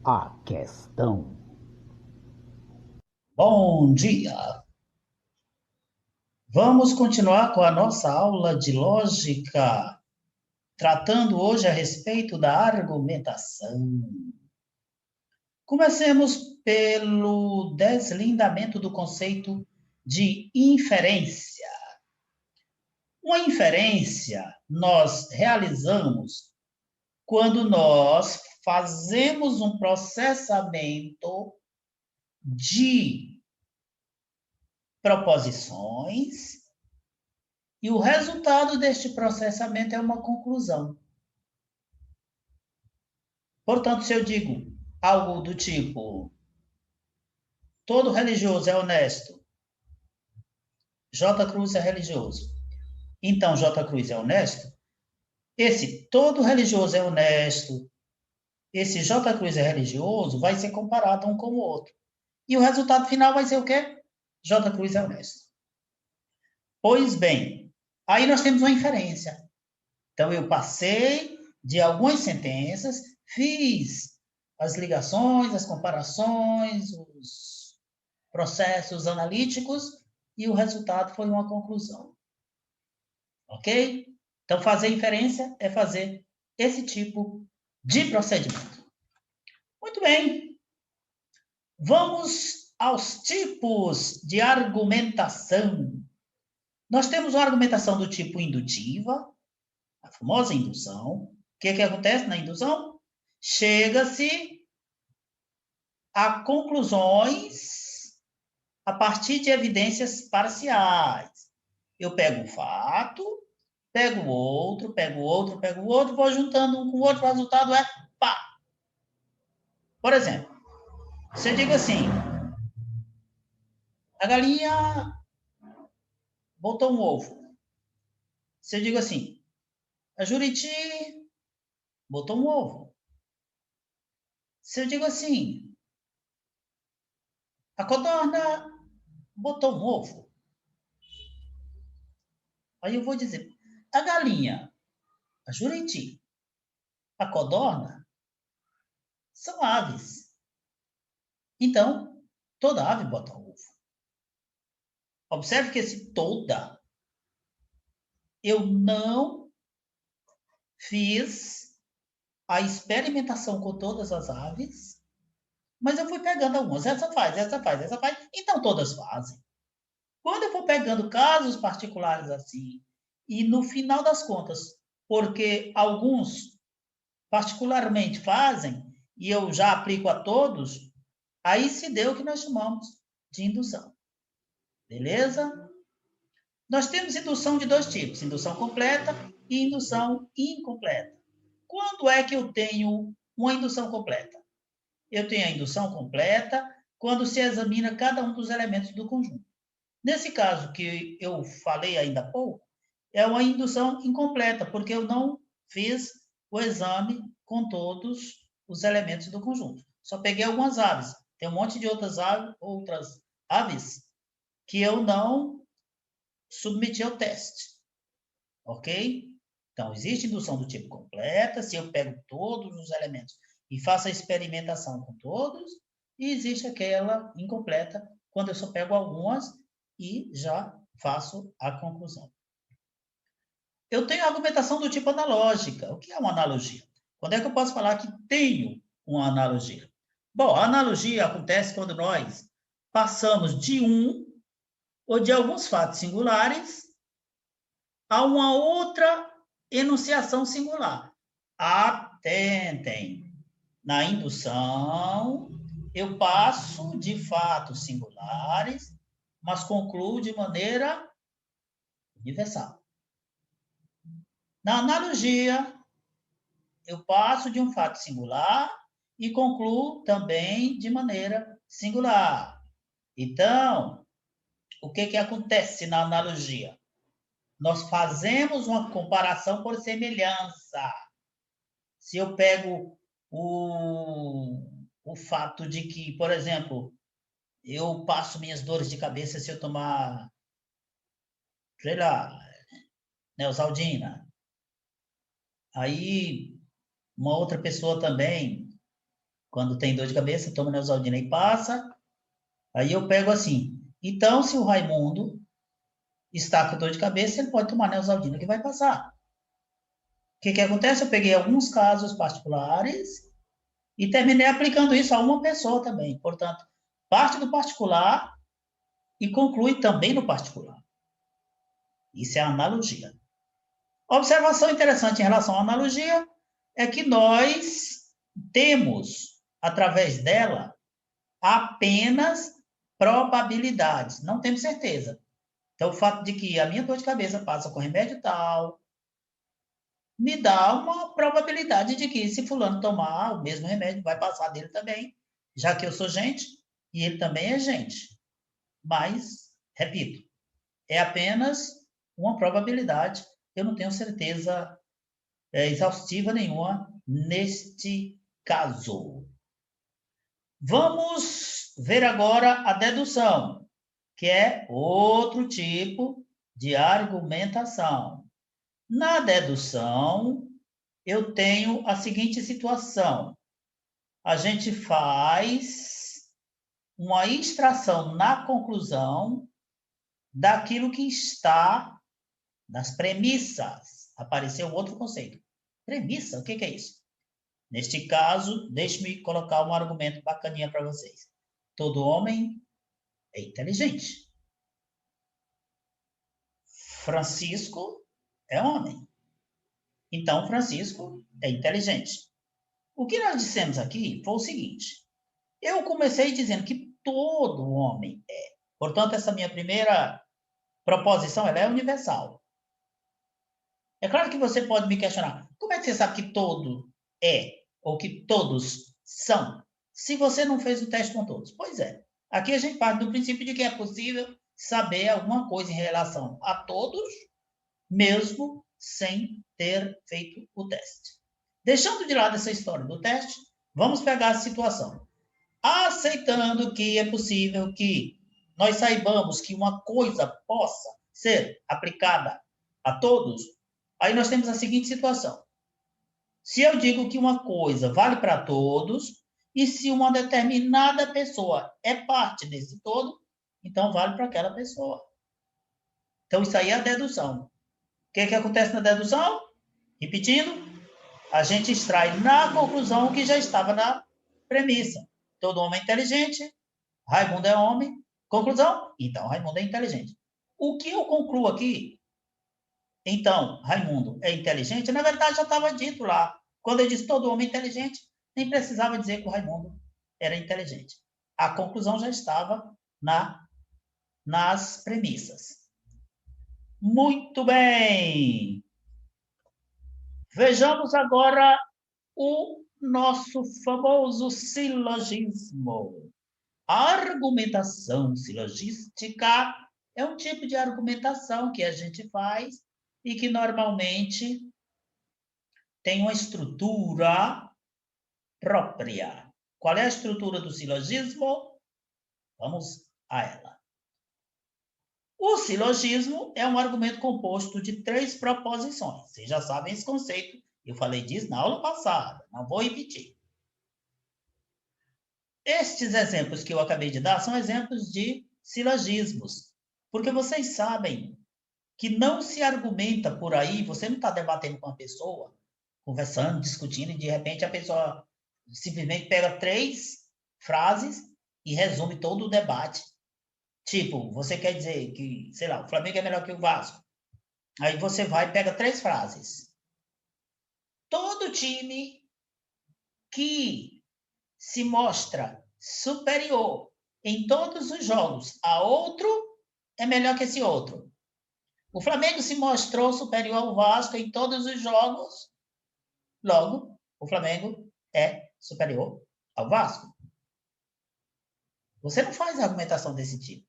a questão. Bom dia! Vamos continuar com a nossa aula de lógica, tratando hoje a respeito da argumentação. Comecemos pelo deslindamento do conceito de inferência. Uma inferência nós realizamos quando nós fazemos um processamento de proposições e o resultado deste processamento é uma conclusão. Portanto, se eu digo algo do tipo, todo religioso é honesto, J. Cruz é religioso, então J. Cruz é honesto, esse todo religioso é honesto, esse J. Cruz é religioso, vai ser comparado um com o outro. E o resultado final vai ser o quê? J. Cruz é honesto. Pois bem, aí nós temos uma inferência. Então, eu passei de algumas sentenças, fiz as ligações, as comparações, os processos analíticos, e o resultado foi uma conclusão. Ok? Então, fazer inferência é fazer esse tipo de procedimento. Muito bem. Vamos aos tipos de argumentação. Nós temos uma argumentação do tipo indutiva, a famosa indução. O que acontece na indução? Chega-se a conclusões a partir de evidências parciais. Eu pego um fato, pego outro, pego outro, pego outro, vou juntando um com o outro, o resultado é pá. Por exemplo, você diga assim, a galinha botou um ovo. Se eu digo assim, a Juriti botou um ovo. Se eu digo assim, a codorna botou um ovo. Aí eu vou dizer, a galinha, a Juriti, a codorna são aves. Então, toda ave bota ovo. Observe que esse toda, eu não fiz a experimentação com todas as aves, mas eu fui pegando algumas. Essa faz, essa faz, essa faz. Então, todas fazem. Quando eu for pegando casos particulares assim, e no final das contas, porque alguns particularmente fazem, e eu já aplico a todos, aí se deu o que nós chamamos de indução. Beleza? Nós temos indução de dois tipos, indução completa e indução incompleta. Quando é que eu tenho uma indução completa? Eu tenho a indução completa quando se examina cada um dos elementos do conjunto. Nesse caso que eu falei ainda há pouco, é uma indução incompleta, porque eu não fiz o exame com todos os elementos do conjunto. Só peguei algumas aves. Tem um monte de outras aves que eu não submeti ao teste. Ok? Então, existe indução do tipo completa, se eu pego todos os elementos e faço a experimentação com todos, e existe aquela incompleta, quando eu só pego algumas e já faço a conclusão. Eu tenho a argumentação do tipo analógica. O que é uma analogia? Quando é que eu posso falar que tenho uma analogia? Bom, a analogia acontece quando nós passamos de um ou de alguns fatos singulares a uma outra enunciação singular. Atentem. Na indução, eu passo de fatos singulares, mas concluo de maneira universal. Na analogia, eu passo de um fato singular e concluo também de maneira singular. Então, o que acontece na analogia? Nós fazemos uma comparação por semelhança. Se eu pego o fato de que, por exemplo, eu passo minhas dores de cabeça se eu tomar, sei lá, Neosaldina. Aí, uma outra pessoa também. Quando tem dor de cabeça, toma Neosaldina e passa. Aí eu pego assim. Então, se o Raimundo está com dor de cabeça, ele pode tomar Neosaldina que vai passar. O que acontece? Eu peguei alguns casos particulares e terminei aplicando isso a uma pessoa também. Portanto, parte do particular e conclui também no particular. Isso é a analogia. Observação interessante em relação à analogia é que nós temos, através dela, apenas probabilidades, não temos certeza. Então, o fato de que a minha dor de cabeça passa com remédio tal, me dá uma probabilidade de que se fulano tomar o mesmo remédio, vai passar dele também, já que eu sou gente e ele também é gente. Mas, repito, é apenas uma probabilidade, eu não tenho certeza exaustiva nenhuma neste caso. Vamos ver agora a dedução, que é outro tipo de argumentação. Na dedução, eu tenho a seguinte situação. A gente faz uma extração na conclusão daquilo que está nas premissas. Apareceu outro conceito. Premissa, o que é isso? Neste caso, deixe-me colocar um argumento bacaninha para vocês. Todo homem é inteligente. Francisco é homem. Então, Francisco é inteligente. O que nós dissemos aqui foi o seguinte. Eu comecei dizendo que todo homem é. Portanto, essa minha primeira proposição ela é universal. É claro que você pode me questionar. Como é que você sabe que todo é? Ou que todos são? Se você não fez o teste com todos. Pois é. Aqui a gente parte do princípio de que é possível saber alguma coisa em relação a todos, mesmo sem ter feito o teste. Deixando de lado essa história do teste, vamos pegar a situação. Aceitando que é possível que nós saibamos que uma coisa possa ser aplicada a todos, aí nós temos a seguinte situação. Se eu digo que uma coisa vale para todos, e se uma determinada pessoa é parte desse todo, então vale para aquela pessoa. Então, isso aí é a dedução. O que acontece na dedução? Repetindo, a gente extrai na conclusão o que já estava na premissa. Todo homem é inteligente, Raimundo é homem. Conclusão? Então, Raimundo é inteligente. O que eu concluo aqui? Então, Raimundo é inteligente? Na verdade, já estava dito lá. Quando eu disse todo homem é inteligente, nem precisava dizer que o Raimundo era inteligente. A conclusão já estava nas premissas. Muito bem. Vejamos agora o nosso famoso silogismo. A argumentação silogística é um tipo de argumentação que a gente faz e que normalmente tem uma estrutura própria. Qual é a estrutura do silogismo? Vamos a ela. O silogismo é um argumento composto de 3 proposições. Vocês já sabem esse conceito. Eu falei disso na aula passada, não vou repetir. Estes exemplos que eu acabei de dar são exemplos de silogismos, porque vocês sabem que não se argumenta por aí, você não está debatendo com uma pessoa, conversando, discutindo, e de repente a pessoa simplesmente pega 3 frases e resume todo o debate. Tipo, você quer dizer que, sei lá, o Flamengo é melhor que o Vasco. Aí você vai e pega 3 frases. Todo time que se mostra superior em todos os jogos a outro é melhor que esse outro. O Flamengo se mostrou superior ao Vasco em todos os jogos, logo, o Flamengo é superior ao Vasco. Você não faz argumentação desse tipo.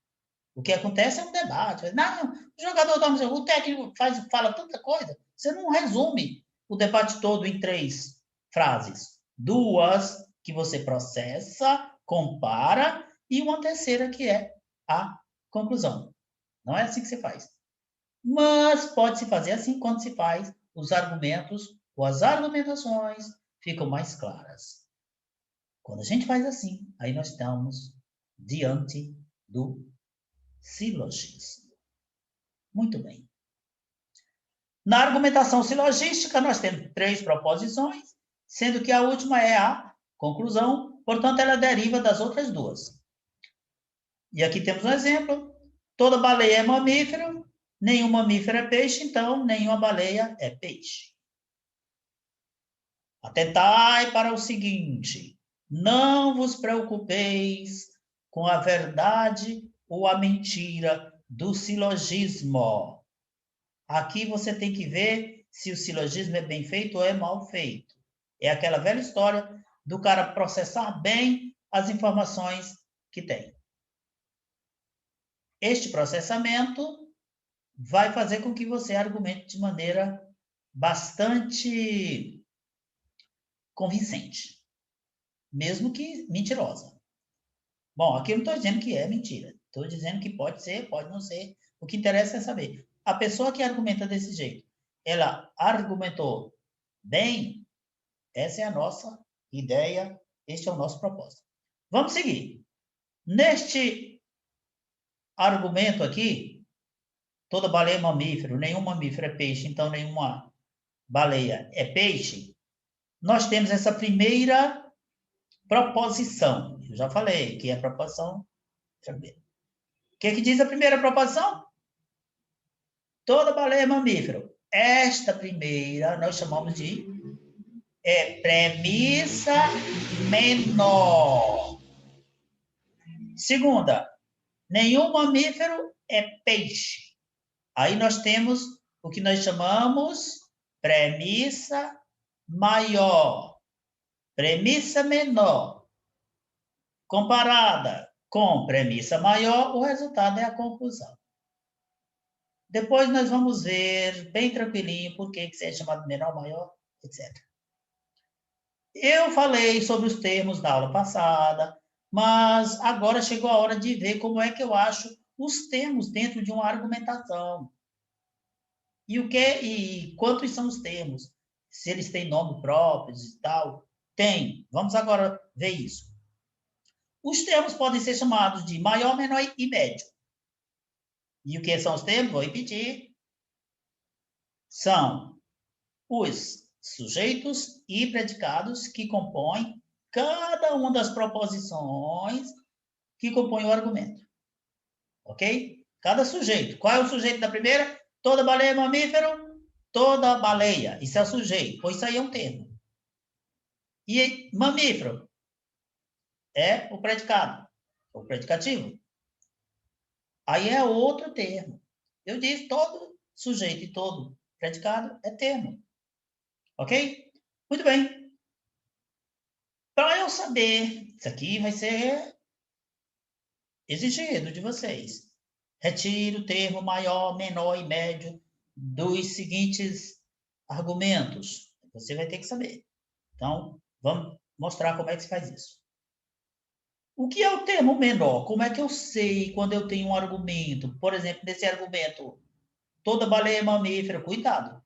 O que acontece é um debate. Não, o jogador o técnico fala tanta coisa. Você não resume o debate todo em 3 frases. 2 que você processa, compara, e uma terceira que é a conclusão. Não é assim que se faz. Mas pode-se fazer assim quando se faz os argumentos ou as argumentações ficam mais claras. Quando a gente faz assim, aí nós estamos diante do silogismo. Muito bem. Na argumentação silogística, nós temos 3 proposições, sendo que a última é a conclusão, portanto, ela deriva das outras 2. E aqui temos um exemplo. Toda baleia é mamífero, nenhum mamífero é peixe, então nenhuma baleia é peixe. Atentai para o seguinte: não vos preocupeis com a verdade ou a mentira do silogismo. Aqui você tem que ver se o silogismo é bem feito ou é mal feito. É aquela velha história do cara processar bem as informações que tem. Este processamento vai fazer com que você argumente de maneira bastante convincente, mesmo que mentirosa. Bom, aqui eu não estou dizendo que é mentira. Estou dizendo que pode ser, pode não ser. O que interessa é saber. A pessoa que argumenta desse jeito, ela argumentou bem? Essa é a nossa ideia, este é o nosso propósito. Vamos seguir. Neste argumento aqui, toda baleia é mamífero, nenhum mamífero é peixe, então nenhuma baleia é peixe. Nós temos essa primeira proposição. Eu já falei que é a proposição. O que diz a primeira proposição? Toda baleia é mamífero. Esta primeira nós chamamos de premissa menor. Segunda, nenhum mamífero é peixe. Aí nós temos o que nós chamamos premissa maior. Premissa menor. Comparada com premissa maior, o resultado é a conclusão. Depois nós vamos ver, bem tranquilinho, por que isso é chamado menor, maior, etc. Eu falei sobre os termos na aula passada, mas agora chegou a hora de ver como é que eu acho os termos dentro de uma argumentação. E quantos são os termos? Se eles têm nome próprios e tal. Tem. Vamos agora ver isso. Os termos podem ser chamados de maior, menor e médio. E o que são os termos? Vou repetir. São os sujeitos e predicados que compõem cada uma das proposições que compõem o argumento. Ok? Cada sujeito. Qual é o sujeito da primeira? Toda baleia é mamífero? Toda baleia. Isso é o sujeito. Pois isso aí é um termo. E mamífero é o predicado, o predicativo. Aí é outro termo. Eu disse todo sujeito e todo predicado é termo. Ok? Muito bem. Para eu saber, isso aqui vai ser exigido de vocês. Retire o termo maior, menor e médio dos seguintes argumentos. Você vai ter que saber. Então, vamos mostrar como é que se faz isso. O que é o termo menor? Como é que eu sei quando eu tenho um argumento? Por exemplo, nesse argumento, toda baleia é mamífero. Cuidado.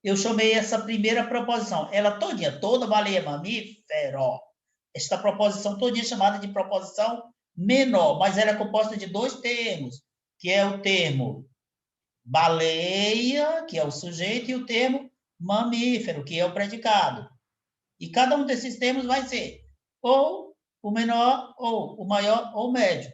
Eu chamei essa primeira proposição. Ela todinha, toda baleia é mamífero. Esta proposição todinha é chamada de proposição menor, mas ela é composta de 2 termos, que é o termo baleia, que é o sujeito, e o termo mamífero, que é o predicado. E cada um desses termos vai ser ou o menor, ou o maior, ou o médio.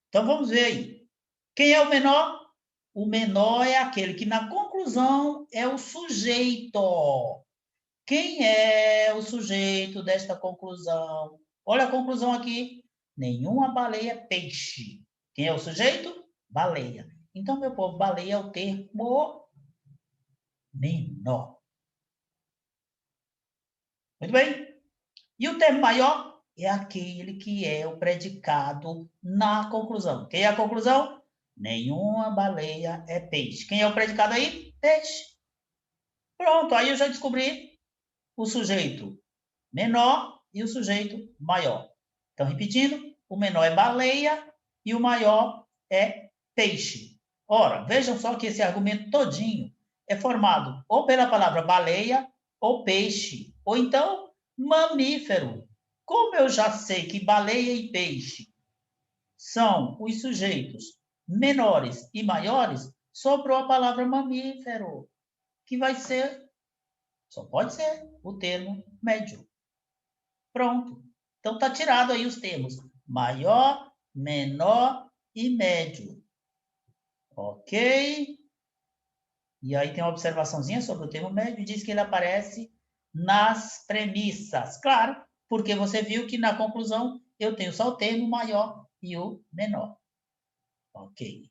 Então, vamos ver aí. Quem é o menor? O menor é aquele que, na conclusão, é o sujeito. Quem é o sujeito desta conclusão? Olha a conclusão aqui. Nenhuma baleia é peixe. Quem é o sujeito? Baleia. Então, meu povo, baleia é o termo menor. Muito bem. E o termo maior é aquele que é o predicado na conclusão. Quem é a conclusão? Nenhuma baleia é peixe. Quem é o predicado aí? Peixe. Pronto, aí eu já descobri o sujeito menor e o sujeito maior. Então, repetindo, o menor é baleia e o maior é peixe. Ora, vejam só que esse argumento todinho é formado ou pela palavra baleia ou peixe, ou então mamífero. Como eu já sei que baleia e peixe são os sujeitos menores e maiores, sobrou a palavra mamífero, que vai ser, só pode ser o termo médio. Pronto. Então está tirado aí os termos maior, menor e médio. Ok? E aí tem uma observaçãozinha sobre o termo médio, diz que ele aparece nas premissas. Claro, porque você viu que na conclusão eu tenho só o termo maior e o menor. Ok.